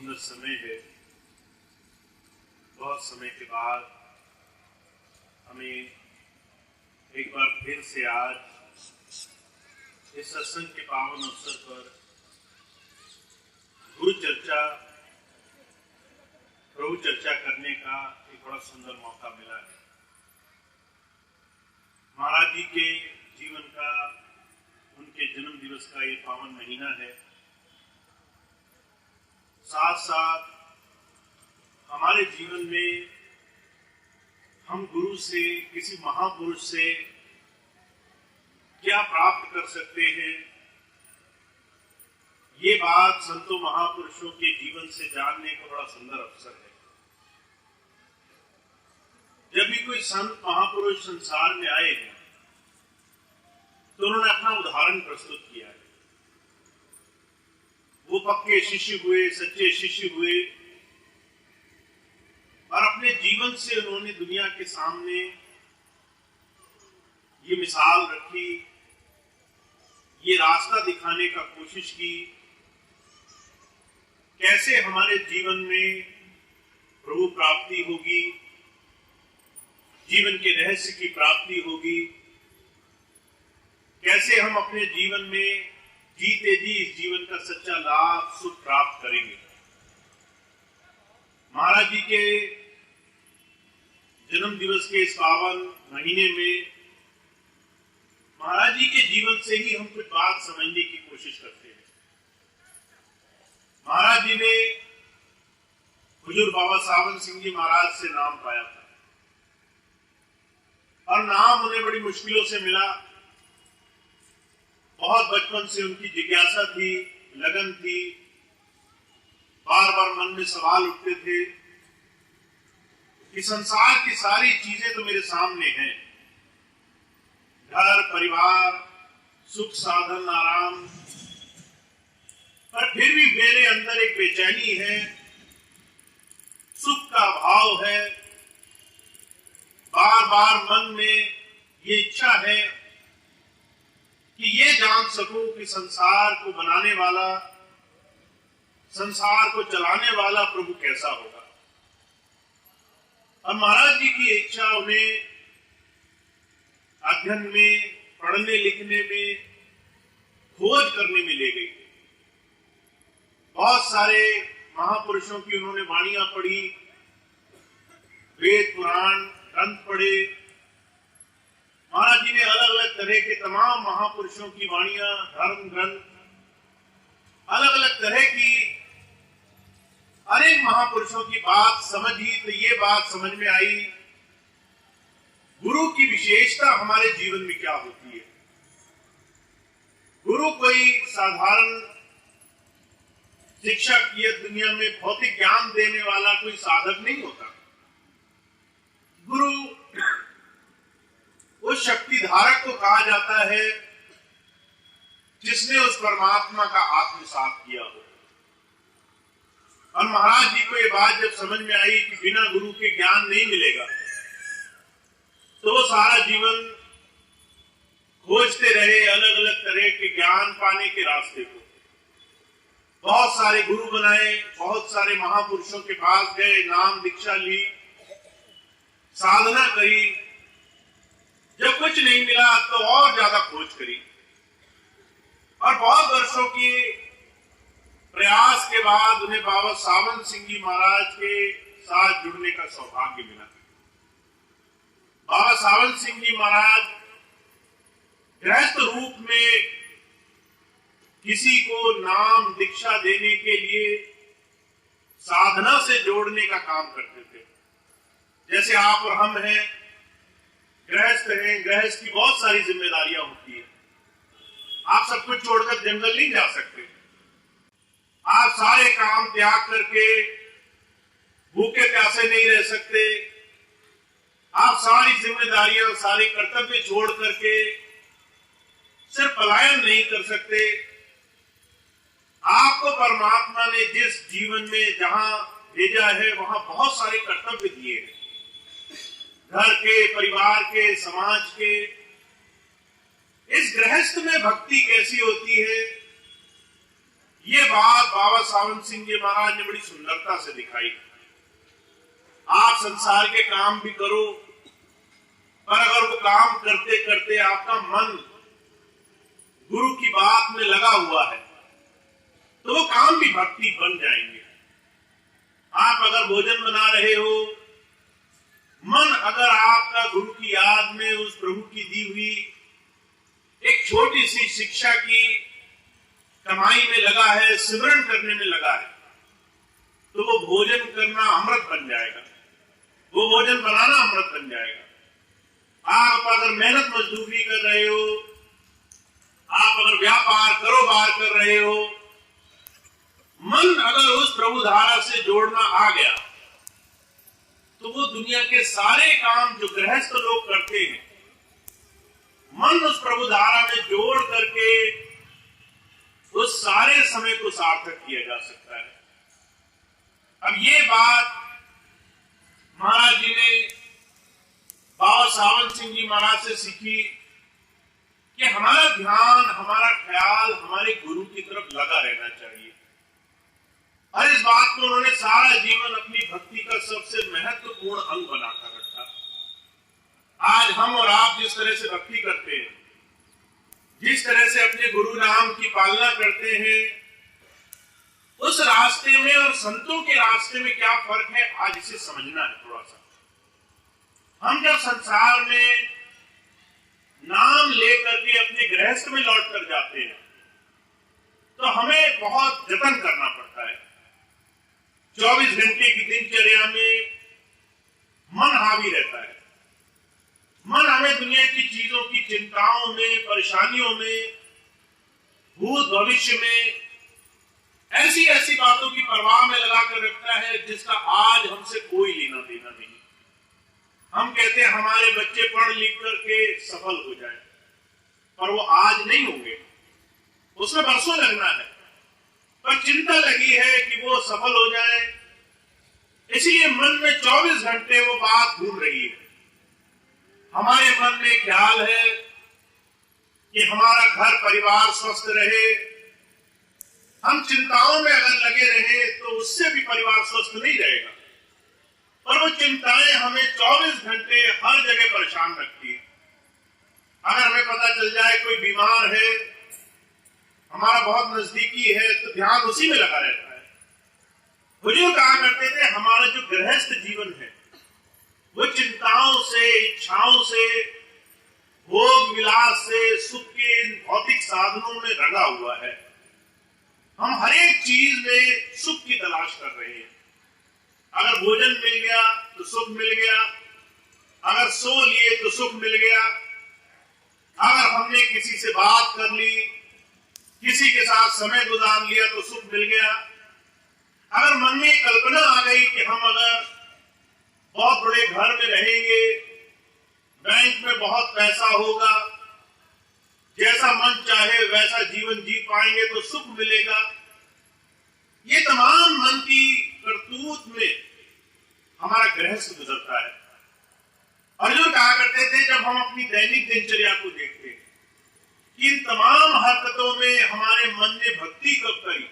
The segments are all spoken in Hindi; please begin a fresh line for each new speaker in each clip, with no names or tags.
सुंदर समय है। बहुत समय के बाद हमें एक बार फिर से आज इस सत्संग के पावन अवसर पर गुरु चर्चा, प्रभु चर्चा करने का एक बड़ा सुंदर मौका मिला है। महाराज जी के जीवन का, उनके जन्म दिवस का ये पावन महीना है। साथ साथ हमारे जीवन में हम गुरु से, किसी महापुरुष से क्या प्राप्त कर सकते हैं, ये बात संतों महापुरुषों के जीवन से जानने का बड़ा सुंदर अवसर है। जब भी कोई संत महापुरुष संसार में आए हैं तो उन्होंने अपना उदाहरण प्रस्तुत किया है। वो पक्के शिष्य हुए, सच्चे शिष्य हुए और अपने जीवन से उन्होंने दुनिया के सामने ये मिसाल रखी, ये रास्ता दिखाने का कोशिश की, कैसे हमारे जीवन में प्रभु प्राप्ति होगी, जीवन के रहस्य की प्राप्ति होगी, कैसे हम अपने जीवन में जीते जी इस जीवन का सच्चा लाभ, सुख प्राप्त करेंगे। महाराज जी के जन्म दिवस के इस पावन महीने में महाराज जी के जीवन से ही हम कुछ बात समझने की कोशिश करते हैं। महाराज जी ने हुजूर बाबा सावन सिंह जी महाराज से नाम पाया था और नाम उन्हें बड़ी मुश्किलों से मिला। बहुत बचपन से उनकी जिज्ञासा थी, लगन थी, बार बार मन में सवाल उठते थे कि संसार की सारी चीजें तो मेरे सामने हैं, घर परिवार, सुख साधन आराम, पर फिर भी मेरे अंदर एक बेचैनी है, सुख का भाव है। बार बार मन में ये इच्छा है कि ये जान सकूं कि संसार को बनाने वाला, संसार को चलाने वाला प्रभु कैसा होगा। और महाराज जी की इच्छा उन्हें अध्ययन में, पढ़ने लिखने में, खोज करने में ले गई। बहुत सारे महापुरुषों की उन्होंने वाणियां पढ़ी, वेद पुराण ग्रंथ पढ़े। महाराज जी ने अलग अलग तरह के तमाम महापुरुषों की वाणियां, धर्म ग्रंथ, अलग अलग तरह की अनेक महापुरुषों की बात समझी तो ये बात समझ में आई, गुरु की विशेषता हमारे जीवन में क्या होती है। गुरु कोई साधारण शिक्षक या दुनिया में भौतिक ज्ञान देने वाला कोई साधक नहीं होता। गुरु उस शक्ति धारक को कहा जाता है जिसने उस परमात्मा का आत्मसात किया हो। और महाराज जी को ये बात जब समझ में आई कि बिना गुरु के ज्ञान नहीं मिलेगा, तो वो सारा जीवन खोजते रहे अलग अलग तरह के ज्ञान पाने के रास्ते को। बहुत सारे गुरु बनाए, बहुत सारे महापुरुषों के पास गए, नाम दीक्षा ली, साधना करी। जब कुछ नहीं मिला तो और ज्यादा खोज करी और बहुत वर्षों की प्रयास के बाद उन्हें बाबा सावन सिंह जी महाराज के साथ जुड़ने का सौभाग्य मिला। बाबा सावन सिंह जी महाराज गृहस्थ रूप में किसी को नाम दीक्षा देने के लिए साधना से जोड़ने का काम करते थे। जैसे आप और हम हैं, गृहस्थ हैं, गृहस्थ की बहुत सारी जिम्मेदारियां होती है। आप सब कुछ छोड़कर जंगल नहीं जा सकते। आप सारे काम त्याग करके भूखे प्यासे नहीं रह सकते। आप सारी जिम्मेदारियां, सारे कर्तव्य छोड़ करके सिर्फ पलायन नहीं कर सकते। आपको परमात्मा ने जिस जीवन में जहां भेजा है वहां बहुत सारे कर्तव्य दिए हैं, घर के, परिवार के, समाज के। इस गृहस्थ में भक्ति कैसी होती है ये बात बाबा सावंत सिंह जी महाराज ने बड़ी सुंदरता से दिखाई। आप संसार के काम भी करो, पर अगर वो काम करते करते आपका मन गुरु की बात में लगा हुआ है तो वो काम भी भक्ति बन जाएंगे। आप अगर भोजन बना रहे हो, मन अगर आपका गुरु की याद में उस प्रभु की दी हुई एक छोटी सी शिक्षा की कमाई में लगा है, सिमरन करने में लगा है, तो वो भोजन करना अमृत बन जाएगा, वो भोजन बनाना अमृत बन जाएगा। आप अगर मेहनत मजदूरी कर रहे हो, आप अगर व्यापार कारोबार कर रहे हो, मन अगर उस प्रभु धारा से जोड़ना आ गया तो वो दुनिया के सारे काम जो गृहस्थ लोग करते हैं, मन उस प्रभु धारा में जोड़ करके उस सारे समय को सार्थक किया जा सकता है। अब ये बात महाराज जी ने बाबा सावंत सिंह जी महाराज से सीखी कि हमारा ध्यान, हमारा ख्याल हमारे गुरु की तरफ लगा रहना चाहिए। और इस बात को उन्होंने सारा जीवन अपनी भक्ति का सबसे महत्वपूर्ण अंग बनाकर रखा। आज हम और आप जिस तरह से भक्ति करते हैं, जिस तरह से अपने गुरु नाम की पालना करते हैं, उस रास्ते में और संतों के रास्ते में क्या फर्क है, आज इसे समझना है थोड़ा सा। हम जब संसार में नाम लेकर के अपने गृहस्थ में लौट कर जाते हैं तो हमें बहुत जतन करना पड़ता है। 24 घंटे की दिनचर्या में मन हावी रहता है। मन हमें दुनिया की चीजों की चिंताओं में, परेशानियों में, भूत भविष्य में ऐसी ऐसी बातों की परवाह में लगाकर रखता है जिसका आज हमसे कोई लेना देना नहीं। हम कहते हैं हमारे बच्चे पढ़ लिख करके सफल हो जाए, पर वो आज नहीं होंगे, उसमें बरसों लगना है, पर चिंता लगी है कि वो सफल हो जाए, इसलिए मन में 24 घंटे वो बात घूम रही है। हमारे मन में ख्याल है कि हमारा घर परिवार स्वस्थ रहे। हम चिंताओं में अगर लगे रहे तो उससे भी परिवार स्वस्थ नहीं रहेगा, पर वो चिंताएं हमें 24 घंटे हर जगह परेशान रखती है। अगर हमें पता चल जाए कोई बीमार है, हमारा बहुत नजदीकी है, तो ध्यान उसी में लगा रहता है। बुजुर्ग कहा करते थे हमारा जो गृहस्थ जीवन है वो चिंताओं से, इच्छाओं से, भोग विलास से, सुख के भौतिक साधनों में रंगा हुआ है। हम हर एक चीज में सुख की तलाश कर रहे हैं। अगर भोजन मिल गया तो सुख मिल गया, अगर सो लिए तो सुख मिल गया, अगर हमने किसी से बात कर ली, किसी के साथ समय गुजार लिया तो सुख मिल गया। अगर मन में कल्पना आ गई कि हम अगर बहुत बड़े घर में रहेंगे, बैंक में बहुत पैसा होगा, जैसा मन चाहे वैसा जीवन जी पाएंगे तो सुख मिलेगा। ये तमाम मन की करतूत में हमारा गृहस्थ गुजरता है। अर्जुन कहा करते थे जब हम अपनी दैनिक दिनचर्या को देखते हैं कि इन तमाम हरकतों में हमारे मन ने भक्ति कब करी,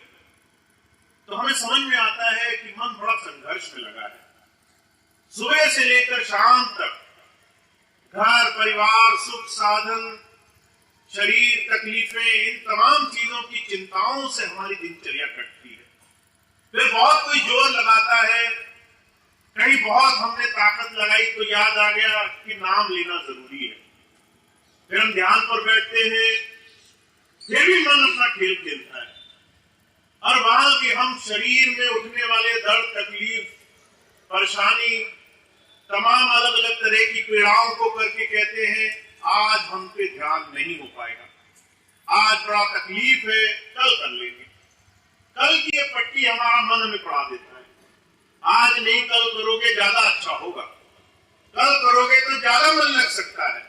तो हमें समझ में आता है कि मन बड़ा संघर्ष में लगा है। सुबह से लेकर शाम तक घर परिवार, सुख साधन, शरीर, तकलीफें, इन तमाम चीजों की चिंताओं से हमारी दिनचर्या कटती है। फिर बहुत कोई जोर लगाता है, कहीं बहुत हमने ताकत लगाई तो याद आ गया कि नाम लेना जरूरी है। फिर हम ध्यान पर बैठते हैं, फिर भी मन अपना खेल खेलता है और वहां भी हम शरीर में उठने वाले दर्द, तकलीफ, परेशानी, तमाम अलग अलग तरह की पीड़ाओं को करके कहते हैं आज हम पे ध्यान नहीं हो पाएगा, आज बड़ा तकलीफ है, कल कर लेंगे। कल की ये पट्टी हमारा मन हमें पड़ा देता है। आज नहीं, कल करोगे ज्यादा अच्छा होगा, कल करोगे तो ज्यादा मन लग सकता है,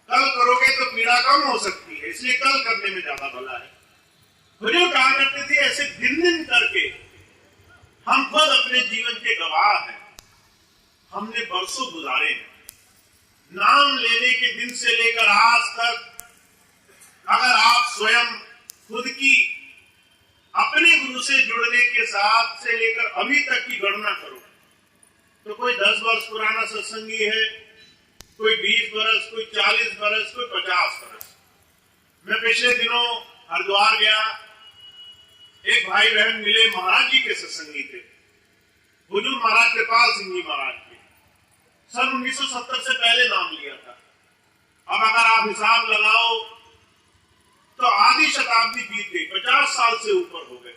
कल करोगे तो पीड़ा कम हो सकती है, इसलिए कल करने में ज्यादा भला है। बुजुर्ग कहा करते थे ऐसे दिन दिन करके हम खुद अपने जीवन के गवाह हैं। हमने बरसों गुजारे हैं, नाम लेने के दिन से लेकर आज तक। अगर आप स्वयं खुद की अपने गुरु से जुड़ने के साथ से लेकर अभी तक की गणना करो तो कोई 10 वर्ष पुराना सत्संगी है, कोई 20 वर्ष, कोई 40 वर्ष, कोई 50 वर्ष। मैं पिछले दिनों हरिद्वार गया, एक भाई बहन मिले, महाराज जी के सत्संगी थे, बुजुर्ग महाराज कृपाल सिंह जी महाराज के। सन 1970 से पहले नाम लिया था। अब अगर आप हिसाब लगाओ तो आधी शताब्दी बीत गई, 50 साल से ऊपर हो गए।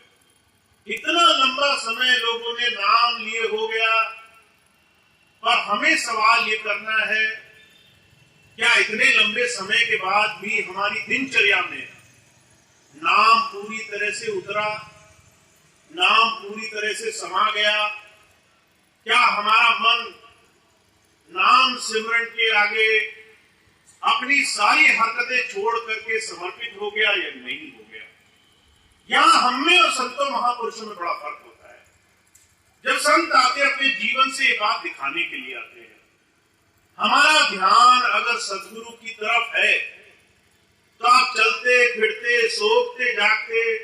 इतना लंबा समय लोगों ने नाम लिए हो गया, पर हमें सवाल ये करना है, क्या इतने लंबे समय के बाद भी हमारी दिनचर्या में नाम पूरी तरह से उतरा, नाम पूरी तरह से समा गया? क्या हमारा मन नाम सिमरन के आगे अपनी सारी हरकतें छोड़ करके समर्पित हो गया या नहीं हो गया? यहां हम में और संतों महापुरुषों में बड़ा फर्क होता है। जब संत आते अपने जीवन से ये बात दिखाने के लिए आते हैं। हमारा ध्यान अगर सदगुरु की तरफ है तो आप चलते फिरते, सोते जागते,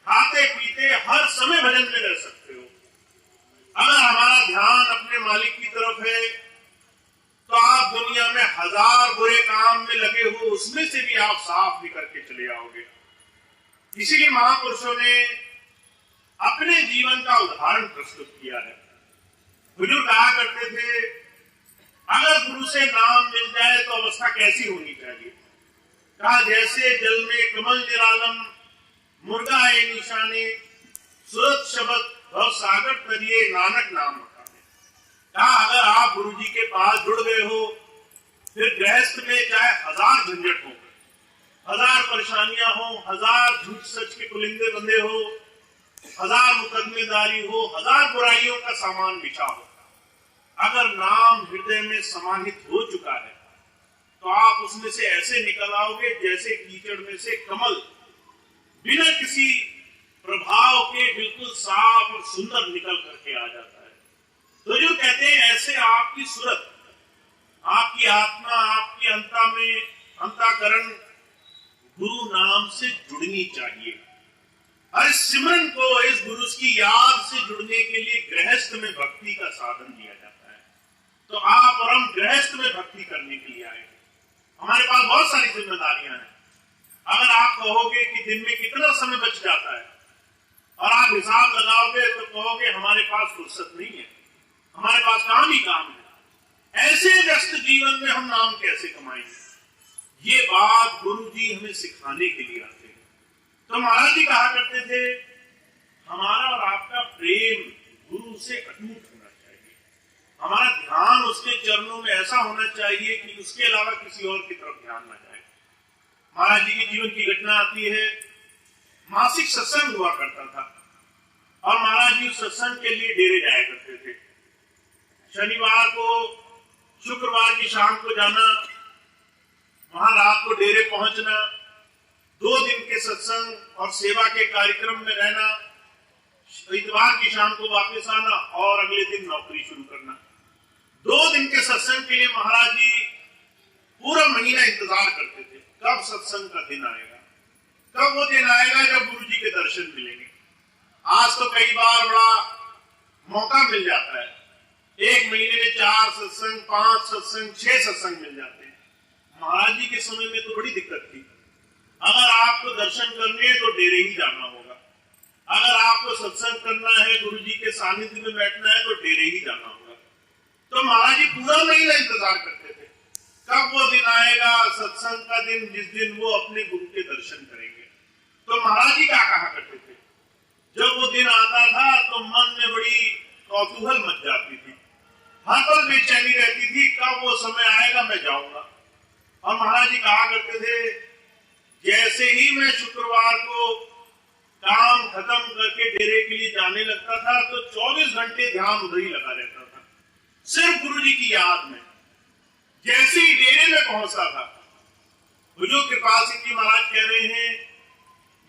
खाते पीते हर समय भजन में रह सकते हो। अगर हमारा ध्यान अपने मालिक की तरफ है तो आप दुनिया में 1000 बुरे काम में लगे हो, उसमें से भी आप साफ निकल के चले आओगे। इसीलिए महापुरुषों ने अपने जीवन का उदाहरण प्रस्तुत किया है। बुजुर्ग कहा करते थे, अगर गुरु से नाम मिल जाए तो अवस्था कैसी होनी चाहिए? कहा, जैसे जल में कमल निरालम, मुर्गा ए निशाने, सुरत शब्द भव सागर तरिए, नानक नाम रखाने। कहा, अगर आप गुरु जी के पास जुड़ गए हो, फिर गृहस्थ में चाहे 1000 झंझट हो, 1000 परेशानियां हो, 1000 झूठ सच के पुलिंदे बंधे हो, 1000 मुकदमेदारी हो, 1000 बुराइयों का सामान बिछा हो, अगर नाम हृदय में समाहित हो चुका है तो आप उसमें से ऐसे निकल आओगे जैसे कीचड़ में से कमल बिना किसी प्रभाव के बिल्कुल साफ और सुंदर निकल करके आ जाता है। तो जो कहते हैं, ऐसे आपकी सूरत, आपकी आत्मा, आपकी अंतःकरण गुरु नाम से जुड़नी चाहिए। और इस सिमरन को, इस गुरु की याद से जुड़ने के लिए गृहस्थ में भक्ति का साधन दिया जाता है। तो आप और हम गृहस्थ में भक्ति करने के लिए आए। हमारे पास बहुत सारी जिम्मेदारियां हैं। अगर आप कहोगे कि दिन में कितना समय बच जाता है और आप हिसाब लगाओगे तो कहोगे हमारे पास फुर्सत नहीं है, हमारे पास काम ही काम है। ऐसे व्यस्त जीवन में हम नाम कैसे कमाएंगे? ये बात गुरु जी हमें सिखाने के लिए आते हैं। तो महाराज जी कहा करते थे, हमारा और आपका प्रेम गुरु से अटूट होना चाहिए। हमारा ध्यान उसके चरणों में ऐसा होना चाहिए कि उसके अलावा किसी और की तरफ ध्यान न जाए। महाराज जी के जीवन की घटना आती है, मासिक सत्संग हुआ करता था और महाराज जी उस सत्संग के लिए डेरे जाया करते थे। शनिवार को, शुक्रवार की शाम को जाना, वहां रात को डेरे पहुंचना, 2 दिन के सत्संग और सेवा के कार्यक्रम में रहना, इतवार की शाम को वापस आना और अगले दिन नौकरी शुरू करना। 2 दिन के सत्संग के लिए महाराज जी पूरा महीना इंतजार करते थे, कब सत्संग का दिन आएगा, कब वो दिन आएगा जब गुरु जी के दर्शन मिलेंगे। आज तो कई बार बड़ा मौका मिल जाता है, 1 महीने में 4 सत्संग, 5 सत्संग, 6 सत्संग मिल जाते हैं। महाराज जी के समय में तो बड़ी दिक्कत थी। अगर आपको दर्शन करने हैं तो डेरे ही जाना होगा, अगर आपको सत्संग करना है, गुरु जी के सानिध्य में बैठना है तो डेरे ही जाना होगा। तो महाराज जी पूरा महीना इंतजार करते थे, कब वो दिन आएगा सत्संग का दिन, जिस दिन वो अपने गुरु के दर्शन करेंगे। तो महाराज जी क्या कहा करते थे, जब वो दिन आता था तो मन में बड़ी कौतूहल मच जाती थी, हर पल बेचैनी रहती थी, कब वो समय आएगा मैं जाऊंगा। और महाराज जी कहा करते थे, जैसे ही मैं शुक्रवार को काम खत्म करके डेरे के लिए जाने लगता था तो 24 घंटे ध्यान उधर ही लगा रहता था, सिर्फ गुरु जी की याद में। जैसे ही डेरे में पहुंचता था, बुजुर्ग कृपाल सिंह जी महाराज कह रहे हैं,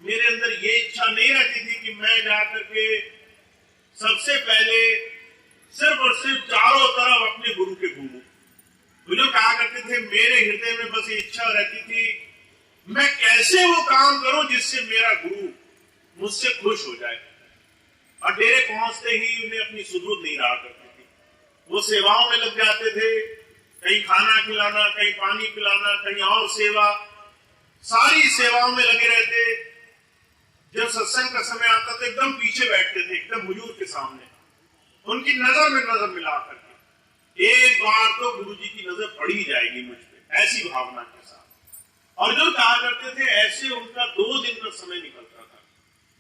मेरे अंदर ये इच्छा नहीं रहती थी कि मैं जाकर के सबसे पहले सिर्फ और सिर्फ चारों तरफ अपने गुरु के घूमूं। बुजुर्ग कहा करते थे, मेरे हृदय में बस ये इच्छा रहती थी, मैं कैसे वो काम करूं जिससे मेरा गुरु मुझसे खुश हो जाए। और डेरे पहुंचते ही उन्हें अपनी सुधूर नहीं रहा करती थी, वो सेवाओं में लग जाते थे, कहीं खाना खिलाना, कहीं पानी पिलाना, कहीं और सेवा, सारी सेवाओं में लगे रहते। जब सत्संग का समय आता तो एकदम पीछे बैठते थे, एकदम हुजूर के सामने, उनकी नजर में नजर मिला करके एक बार तो गुरु जी की नजर पड़ ही जाएगी मुझ पे, ऐसी भावना के साथ। और जो कहा करते थे ऐसे उनका 2 दिन का समय निकलता था,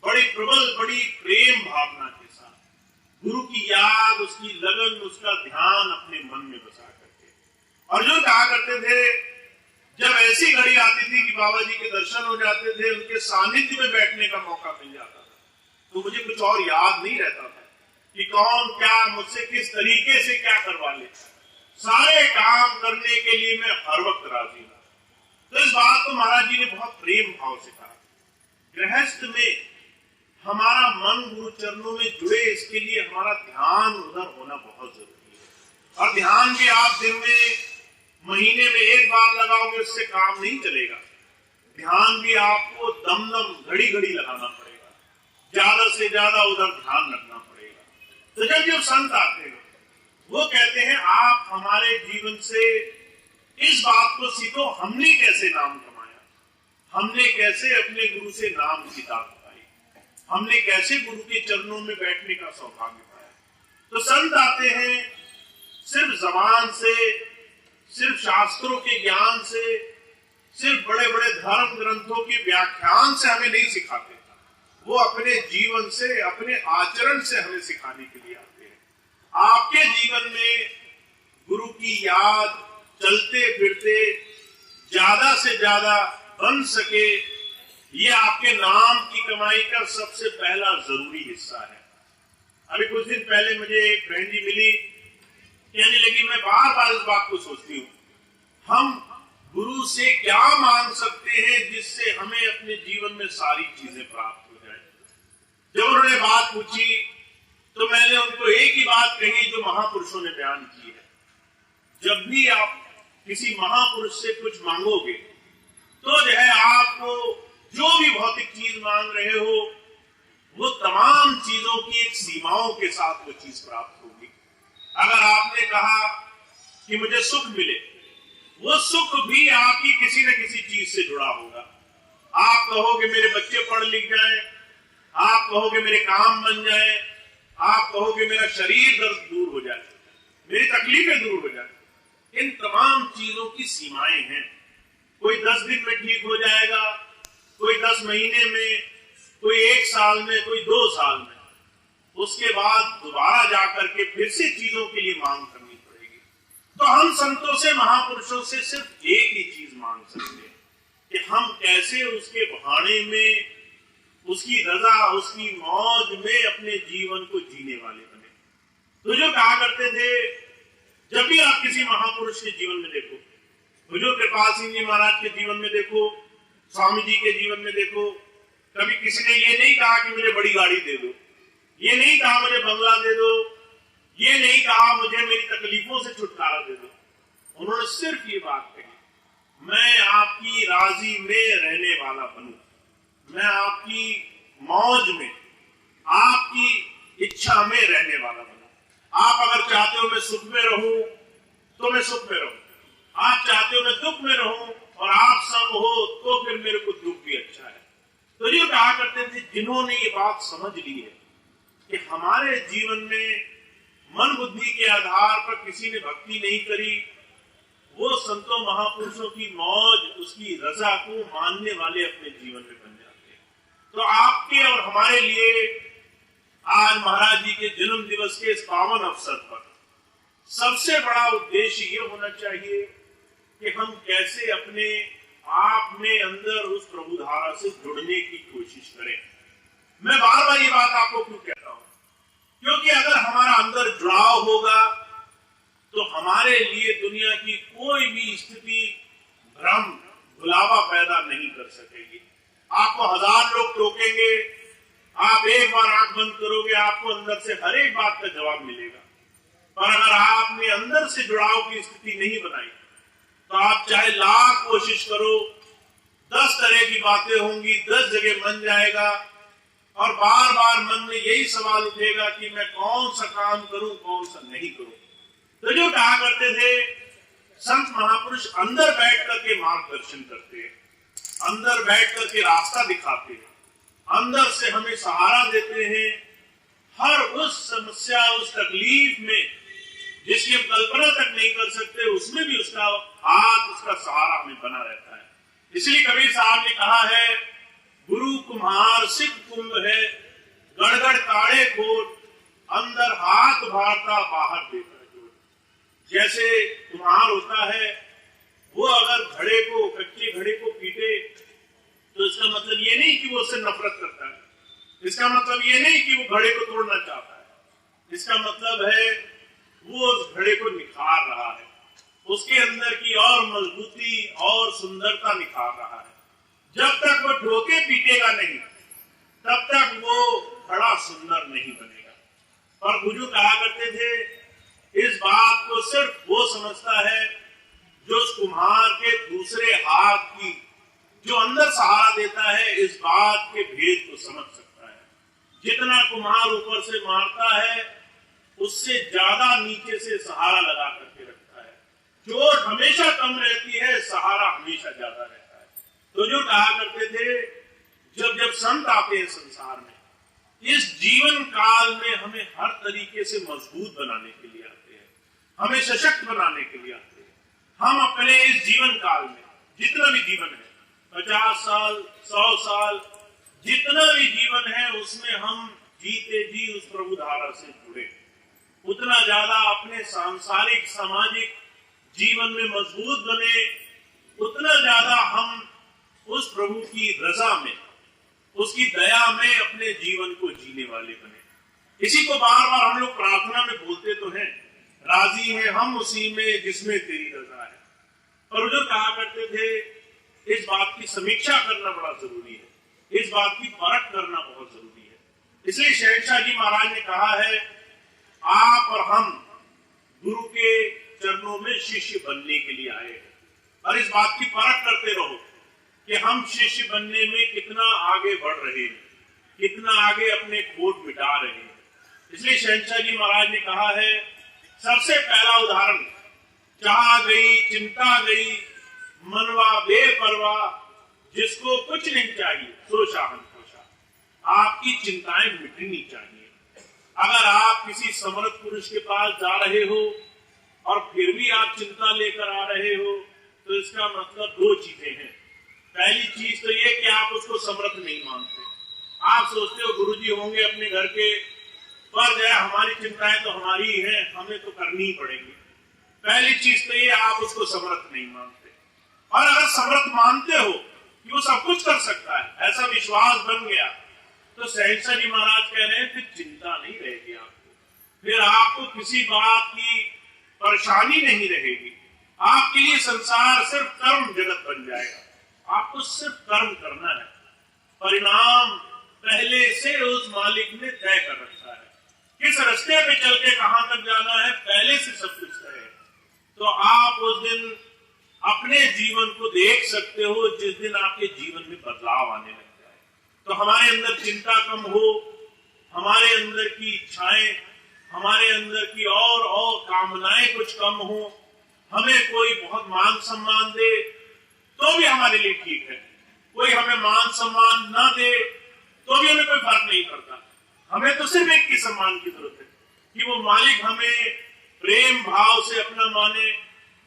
बड़ी प्रबल, बड़ी प्रेम भावना के साथ गुरु की याद, उसकी लगन, उसका ध्यान अपने मन में बसा करके। और जो कहा करते थे जब ऐसी घड़ी आती थी कि बाबा जी के दर्शन हो जाते थे, उनके सानिध्य में बैठने का मौका मिल जाता था, तो मुझे कुछ और याद नहीं रहता था कि कौन क्या मुझसे किस तरीके से क्या करवा ले। सारे काम करने के लिए मैं हर वक्त राजी था। तो इस बात को महाराज जी ने बहुत प्रेम भाव से कहा। गृहस्थ में हमारा मन गुरु चरणों में जुड़े, इसके लिए हमारा ध्यान उधर होना बहुत जरूरी है। और ध्यान भी आप दिन में, महीने में एक बार लगाओगे उससे काम नहीं चलेगा। ध्यान भी आपको दम दम, घड़ी घड़ी लगाना पड़ेगा, ज्यादा से ज्यादा उधर ध्यान रखना पड़ेगा। तो जब जो संत आते हैं वो कहते हैं आप हमारे जीवन से इस बात को सीखो, हमने कैसे नाम कमाया, हमने कैसे अपने गुरु से नाम की दात पाई, हमने कैसे गुरु के चरणों में बैठने का सौभाग्य पाया। तो संत आते हैं सिर्फ जबान से, सिर्फ शास्त्रों के ज्ञान से, सिर्फ बड़े बड़े धर्म ग्रंथों के व्याख्यान से हमें नहीं सिखाते, वो अपने जीवन से, अपने आचरण से हमें सिखाने के लिए आते हैं। आपके जीवन में गुरु की याद चलते फिरते ज्यादा से ज्यादा बन सके, ये आपके नाम की कमाई का सबसे पहला जरूरी हिस्सा है। अभी कुछ दिन पहले मुझे एक बहन जी मिली, कहने लगी मैं बार बार इस बात को सोचती हूँ, हम गुरु से क्या मांग सकते हैं जिससे हमें अपने जीवन में सारी चीजें प्राप्त हो जाए। जब उन्होंने बात पूछी तो मैंने उनको एक ही बात कही जो महापुरुषों ने बयान की है, जब भी आप किसी महापुरुष से कुछ मांगोगे तो जो है आपको जो भी भौतिक चीज मांग रहे हो वो तमाम चीजों की एक सीमाओं के साथ वो चीज प्राप्त होगी। अगर आपने कहा कि मुझे सुख मिले, वो सुख भी आपकी किसी न किसी चीज से जुड़ा होगा। आप कहोगे मेरे बच्चे पढ़ लिख जाए, आप कहोगे मेरे काम बन जाए, आप कहोगे मेरा शरीर दर्द दूर हो जाए, मेरी तकलीफें दूर हो जाए। इन तमाम चीजों की सीमाएं हैं। कोई 10 दिन में ठीक हो जाएगा, कोई 10 महीने में, कोई 1 साल में, कोई 2 साल में। उसके बाद दोबारा जाकर के फिर से चीजों के लिए मांग करनी पड़ेगी। तो हम संतों से, महापुरुषों से सिर्फ एक ही चीज मांग सकते हैं कि हम कैसे उसके बहाने में, उसकी रजा, उसकी मौज में अपने जीवन को जीने वाले बने। तो जो कहा करते थे, जब भी आप किसी महापुरुष के जीवन में देखो, हुजूर कृपाल सिंह जी महाराज के जीवन में देखो, स्वामी जी के जीवन में देखो, कभी किसी ने ये नहीं कहा कि मुझे बड़ी गाड़ी दे दो, ये नहीं कहा मुझे बंगला दे दो, ये नहीं कहा मुझे मेरी तकलीफों से छुटकारा दे दो। उन्होंने सिर्फ ये बात कही, मैं आपकी राजी में रहने वाला बनूं, मैं आपकी मौज में, आपकी इच्छा में रहने वाला बनूं। आप अगर चाहते हो मैं सुख में रहूं तो मैं सुख में रहूं, आप चाहते हो मैं दुख में रहूं और आप संग हो तो फिर मेरे को दुख भी अच्छा है। तो ये कहा करते थे, जिन्होंने ये बात समझ ली है कि हमारे जीवन में मन बुद्धि के आधार पर किसी ने भक्ति नहीं करी, वो संतों महापुरुषों की मौज, उसकी रजा को मानने वाले अपने जीवन में बन जाते हैं। तो आपके और हमारे लिए आज महाराज जी के जन्म दिवस के इस पावन अवसर पर सबसे बड़ा उद्देश्य ये होना चाहिए कि हम कैसे अपने आप में अंदर उस प्रभु धारा से जुड़ने की कोशिश करें। मैं बार बार ये बात आपको क्यों कहता हूं, क्योंकि अगर हमारा अंदर जुड़ाव होगा तो हमारे लिए दुनिया की कोई भी स्थिति भ्रम, भुलावा पैदा नहीं कर सकेगी। आपको 1000 लोग टोकेंगे, आप एक बार आंख बंद करोगे, आपको अंदर से हर एक बात का जवाब मिलेगा। पर अगर आपने अंदर से जुड़ाव की स्थिति नहीं बनाई तो आप चाहे लाख कोशिश करो, 10 तरह की बातें होंगी, 10 जगह बन जाएगा, और बार बार मन में यही सवाल उठेगा कि मैं कौन सा काम करूं, कौन सा नहीं करूं। तो जो कहा करते थे संत महापुरुष अंदर बैठ करके मार्गदर्शन करते हैं, अंदर बैठ करके रास्ता दिखाते हैं, अंदर से हमें सहारा देते हैं। हर उस समस्या, उस तकलीफ में जिसकी हम कल्पना तक नहीं कर सकते, उसमें भी उसका हाथ, उसका सहारा हमें बना रहता है। इसलिए कबीर साहब ने कहा है, गुरु कुम्हार सिद्ध कुंभ है, गड़गड़ काढ़े कोट, अंदर हाथ भारता बाहर देता जोड़। जैसे कुम्हार होता है, वो अगर घड़े को, कच्चे घड़े को पीटे तो इसका मतलब ये नहीं कि वो उससे नफरत करता है, इसका मतलब ये नहीं कि वो घड़े को तोड़ना चाहता है, इसका मतलब है वो उस घड़े को निखार रहा है, उसके अंदर की और मजबूती और सुंदरता निखार रहा है। जब तक वो ठोके पीटेगा नहीं, तब तक वो घड़ा सुंदर नहीं बनेगा। और गुरु कहा करते थे, इस बात को सिर्फ वो समझता है जो उस कुम्हार के दूसरे हाथ की, जो अंदर सहारा देता है, इस बात के भेद को समझ सकता है। जितना कुम्हार ऊपर से मारता है, उससे ज्यादा नीचे से सहारा लगा करके रखता है। चोट हमेशा कम रहती है, सहारा हमेशा ज्यादा रहता है। तो जो कहा करते थे, जब जब संत आते हैं संसार में, इस जीवन काल में हमें हर तरीके से मजबूत बनाने के लिए आते हैं, हमें सशक्त बनाने के लिए आते हैं। हम अपने इस जीवन काल में, जितना भी जीवन है, 50 साल, 100 साल, जितना भी जीवन है, उसमें हम जीते जी उस प्रभु धारा से जुड़े, उतना ज्यादा अपने सांसारिक सामाजिक जीवन में मजबूत बने, उतना ज्यादा हम उस प्रभु की रजा में, उसकी दया में अपने जीवन को जीने वाले बने। इसी को बार बार हम लोग प्रार्थना में बोलते तो हैं, राजी हैं हम उसी में जिसमें तेरी रजा है। और जो कहा करते थे, इस बात की समीक्षा करना बड़ा जरूरी है, इस बात की परख करना बहुत जरूरी है। इसलिए शहंशाह जी महाराज ने कहा है, आप और हम गुरु के चरणों में शिष्य बनने के लिए आए हैं, और इस बात की परख करते रहो कि हम शिष्य बनने में कितना आगे बढ़ रहे हैं, कितना आगे अपने खोट मिटा रहे हैं। इसलिए शहंशाह जी महाराज ने कहा है, सबसे पहला उदाहरण, चाह गई चिंता गई मनवा बेपरवाह, जिसको कुछ नहीं चाहिए सो शाहन खोशा। आपकी चिंताएं मिटनी चाहिए। अगर आप किसी समर्थ पुरुष के पास जा रहे हो और फिर भी आप चिंता लेकर आ रहे हो, तो इसका मतलब दो चीजें हैं। पहली चीज तो ये कि आप उसको समर्थ नहीं मानते। आप सोचते हो गुरुजी होंगे अपने घर के, पर जो है हमारी चिंताएं तो हमारी ही हैं, हमें तो करनी ही पड़ेगी। पहली चीज तो ये, आप उसको समर्थ नहीं मानते। और अगर समर्थ मानते हो कि वो सब कुछ कर सकता है, ऐसा विश्वास बन गया, तो शहंशाह जी महाराज कह रहे हैं, फिर चिंता नहीं रहेगी आपको, फिर आपको किसी बात की परेशानी नहीं रहेगी। आपके लिए संसार सिर्फ कर्म जगत बन जाएगा। आपको सिर्फ कर्म करना है, परिणाम पहले से उस मालिक ने तय कर रखा है। किस रास्ते पे चल के कहां तक जाना है, पहले से सब कुछ तय है। तो आप उस दिन अपने जीवन को देख सकते हो जिस दिन आपके जीवन में बदलाव आने लग जाए। तो हमारे अंदर चिंता कम हो, हमारे अंदर की इच्छाएं, हमारे अंदर की और कामनाएं कुछ कम हो, हमें कोई बहुत मान सम्मान दे तो भी हमारे लिए ठीक है, कोई हमें मान सम्मान ना दे तो भी हमें कोई फर्क नहीं पड़ता। हमें तो सिर्फ एक की सम्मान की जरूरत है कि वो मालिक हमें प्रेम भाव से अपना माने,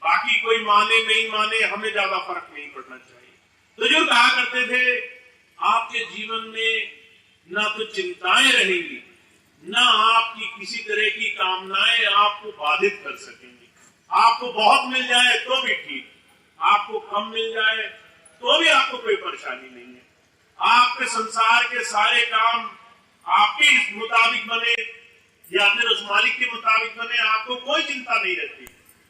बाकी कोई माने नहीं माने हमें ज्यादा फर्क नहीं पड़ना चाहिए। तो जो कहा करते थे, आपके जीवन में ना तो चिंताएं रहेंगी, ना आपकी किसी तरह की कामनाएं आपको बाधित कर सकेंगी। आपको बहुत मिल जाए तो भी ठीक, आपको कम मिल जाए तो भी आपको कोई परेशानी नहीं है। आपके संसार के सारे काम आपके मुताबिक बने या फिर उस मालिक के मुताबिक बने, आपको कोई चिंता नहीं रहती।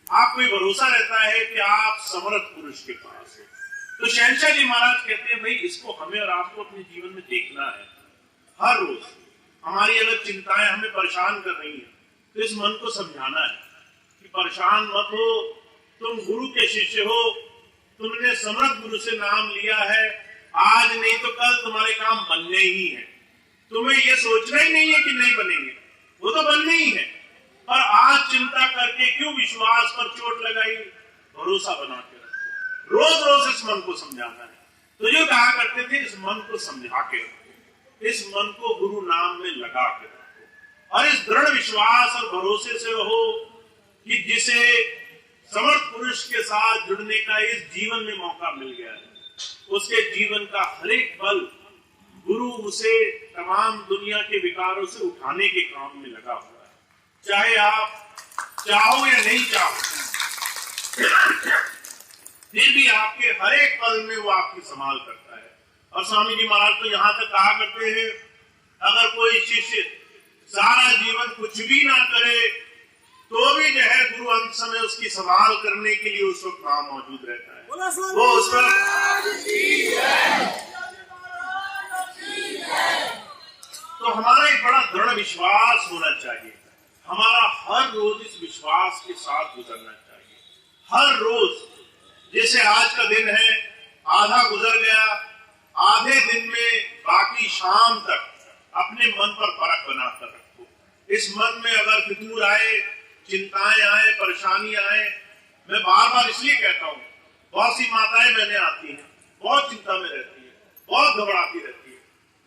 आपको ये भरोसा रहता है कि आप समर्थ पुरुष के पास है। तो शहंशाह जी महाराज कहते हैं, भाई इसको हमें और आपको अपने जीवन में देखना है। हर रोज हमारी अगर चिंताएं हमें परेशान कर रही हैं, तो इस मन को समझाना है कि परेशान मत हो, तुम गुरु के शिष्य हो, तुमने समर्थ गुरु से नाम लिया है, आज नहीं तो कल तुम्हारे काम बनने ही है। तुम्हें ये सोचना ही नहीं है कि नहीं बनेंगे, वो तो बनने ही है। पर आज चिंता करके क्यों विश्वास पर चोट लगाई? भरोसा बना के रखो। रोज रोज इस मन को समझाना है। तो जो कहा करते थे, इस मन को समझा के रखो, इस मन को गुरु नाम में लगा के रखो और इस दृढ़ विश्वास और भरोसे से रहो कि जिसे समर्थ पुरुष के साथ जुड़ने का इस जीवन में मौका मिल गया है, उसके जीवन का हर एक पल गुरु उसे तमाम दुनिया के विकारों से उठाने के काम में लगा हुआ है। चाहे आप चाहो या नहीं चाहो, फिर भी आपके हर एक पल में वो आपकी संभाल करता है। और स्वामी जी महाराज तो यहां तक कहा करते हैं, अगर कोई शिष्य सारा जीवन कुछ भी ना करे तो भी जो है गुरु अंत समय उसकी संभाल करने के लिए उस वक्त वहां मौजूद रहता है। वो उस तो हमारा एक बड़ा दृढ़ विश्वास होना चाहिए। हमारा हर रोज इस विश्वास के साथ गुजरना चाहिए। हर रोज, जैसे आज का दिन है, आधा गुजर गया, आधे दिन में बाकी शाम तक अपने मन पर परख बनाकर रखो। इस मन में अगर फितूर आए, चिंताएं आए, परेशानी आए, मैं बार बार इसलिए कहता हूँ, बहुत सी माताएं मैंने आती हैं, बहुत चिंता में रहती है, बहुत घबराती रहती है,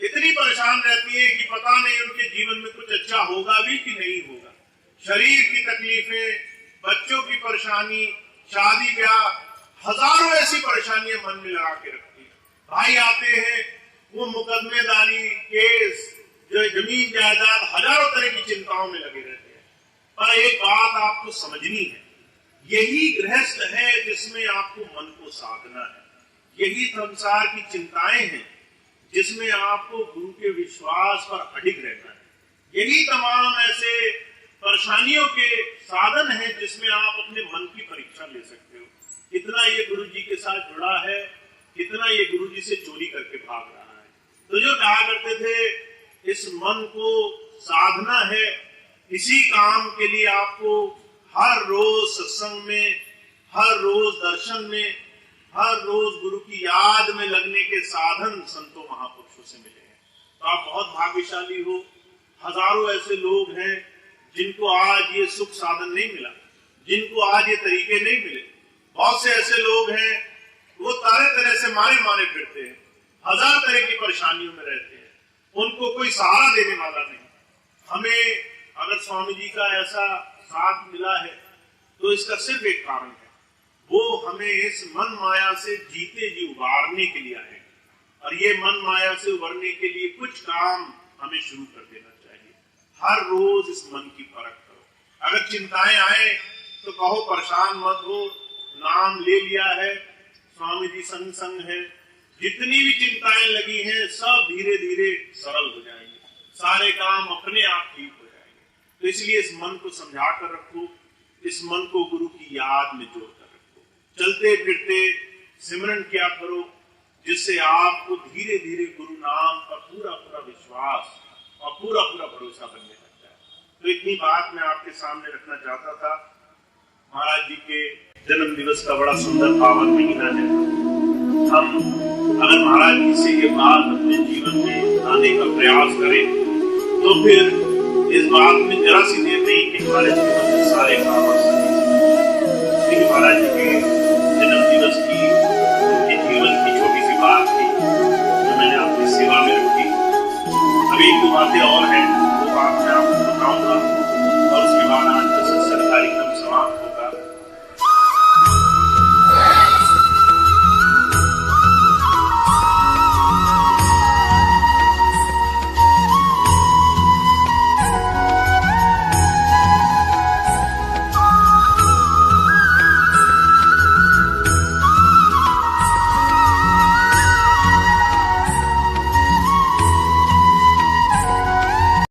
इतनी परेशान रहती है कि पता नहीं उनके जीवन में कुछ अच्छा होगा भी कि नहीं होगा। शरीर की तकलीफें, बच्चों की परेशानी, शादी ब्याह, हजारों ऐसी परेशानियां मन में लगा के रखती है। भाई आते हैं, वो मुकदमेदारी, केस, जो जमीन जायदाद, हजारों तरह की चिंताओं में लगे रहते हैं। पर एक बात आपको समझनी है, यही गृहस्थ है जिसमें आपको मन को साधना है। यही संसार की चिंताएं हैं जिसमें आपको गुरु के विश्वास पर अडिग रहना है। यही तमाम ऐसे परेशानियों के साधन हैं जिसमें आप अपने मन की परीक्षा ले सकते हो। कितना ये गुरु जी के साथ जुड़ा है, कितना ये गुरु जी से चोरी करके भाग रहा है। तो जो कहा करते थे, इस मन को साधना है। इसी काम के लिए आपको हर रोज सत्संग में, हर रोज दर्शन में, हर रोज गुरु की याद में लगने के साधन संतों महापुरुषों से मिले हैं। तो आप बहुत भाग्यशाली हो। हजारों ऐसे लोग हैं जिनको आज ये सुख साधन नहीं मिला, जिनको आज ये तरीके नहीं मिले। बहुत से ऐसे लोग हैं, वो तरह तरह से मारे फिरते हैं, हजार तरह की परेशानियों में रहते हैं, उनको कोई सहारा देने वाला नहीं। हमें अगर स्वामी जी का ऐसा साथ मिला है तो इसका सिर्फ एक कारण है, वो हमें इस मन माया से जीते जी उबारने के लिए आए। और ये मन माया से उबरने के लिए कुछ काम हमें शुरू कर देना चाहिए। हर रोज इस मन की परख करो। अगर चिंताएं आए तो कहो परेशान मत हो, नाम ले लिया है, स्वामी जी संग है। जितनी भी चिंताएं लगी हैं सब धीरे धीरे सरल हो जाएंगे, सारे काम अपने आप ठीक हो जाएंगे। तो इसलिए इस मन को समझा कर रखो, इस मन को गुरु की याद में जोड़ कर रखो। चलते फिरते सिमरन किया करो, जिससे आपको धीरे धीरे गुरु नाम पर पूरा पूरा विश्वास और पूरा पूरा भरोसा बनने लगता है। तो इतनी बात मैं आपके सामने रखना चाहता था। महाराज जी के जन्म दिवस का बड़ा सुंदर पावन महीना है। हम अगर महाराज जी से ये बात अपने जीवन में लाने का प्रयास करें तो फिर इस बात में जरा सी देर नहीं कि हमारे जीवन में सारे काम लेकिन महाराज जी के जन्म दिवस की, उनके जीवन की छोटी सी बात थी जो मैंने अपनी सेवा में रखी। अभी एक दो बातें और हैं, वो बात मैं आपको बताऊंगा।